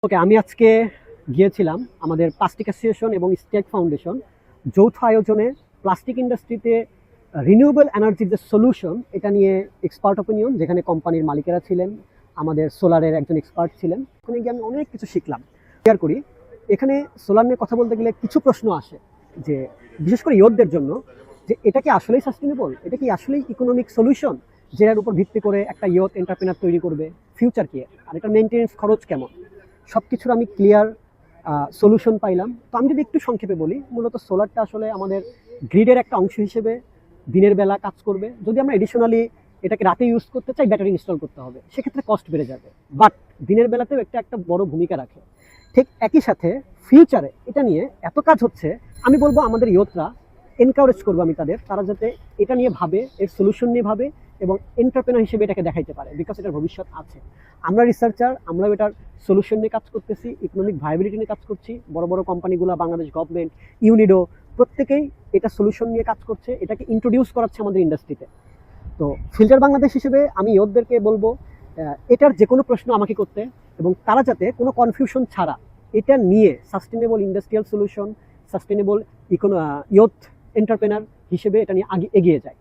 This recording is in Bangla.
ওকে, আমি আজকে গিয়েছিলাম আমাদের প্লাস্টিক অ্যাসোসিয়েশন এবং স্টেক ফাউন্ডেশন যৌথ আয়োজনে প্লাস্টিক ইন্ডাস্ট্রিতে রিনিউয়েবল এনার্জির যে সলিউশন এটা নিয়ে এক্সপার্ট অপিনিয়ন, যেখানে কোম্পানির মালিকেরা ছিলেন, আমাদের সোলারের একজন এক্সপার্ট ছিলেন। ওখানে গিয়ে আমি অনেক কিছু শিখলাম। শেয়ার করি, এখানে সোলার নিয়ে কথা বলতে গেলে কিছু প্রশ্ন আসে, যে বিশেষ করে ইয়ুথদের জন্য, যে এটা কি আসলেই সাস্টেনেবল, এটা কি আসলেই ইকোনমিক সলিউশন, যেটার উপর ভিত্তি করে একটা ইয়ুথ এন্টারপ্রেনার তৈরি করবে, ফিউচার কি, আর এটা মেনটেন্যান্স খরচ কেমন, সব কিছুর আমি ক্লিয়ার সলিউশন পাইলাম। তো আমি যদি একটু সংক্ষেপে বলি, মূলত সোলারটা আসলে আমাদের গ্রিডের একটা অংশ হিসেবে দিনের বেলা কাজ করবে। যদি আমরা এডিশনালি এটাকে রাতে ইউজ করতে চাই, ব্যাটারি ইনস্টল করতে হবে, সেক্ষেত্রে কস্ট বেড়ে যাবে, বাট দিনের বেলাতেও একটা বড় ভূমিকা রাখে। ঠিক একই সাথে ফিউচারে এটা নিয়ে এত কাজ হচ্ছে, আমি বলবো আমাদের ইয়ুথরা এনকারেজ করবো আমি তারা যাতে এটা নিয়ে ভাবে, এর সলিউশন নিয়ে ভাবে এবং এন্টারপ্রেনার হিসেবে এটাকে দেখাইতে পারে, বিকজ এটার ভবিষ্যৎ আছে। আমরা রিসার্চার, আমরাও এটার সলিউশন নিয়ে কাজ করতেছি, ইকোনমিক ভায়াবিলিটি নিয়ে কাজ করছি। বড় বড় কোম্পানিগুলো, বাংলাদেশ গভর্নমেন্ট, ইউনিডো, প্রত্যেকেই এটা সলিউশন নিয়ে কাজ করছে, এটাকে ইন্ট্রোডিউস করাচ্ছে আমাদের ইন্ডাস্ট্রিতে। তো ফিল্টার বাংলাদেশ হিসেবে আমি ইয়ুথদেরকে বলবো এটার যে কোনো প্রশ্ন আমাকে করতে, এবং তারা যাতে কোনো কনফিউশন ছাড়া এটা নিয়ে sustainable industrial solution, sustainable youth entrepreneur হিসেবে এটা নিয়ে আগে এগিয়ে যায়।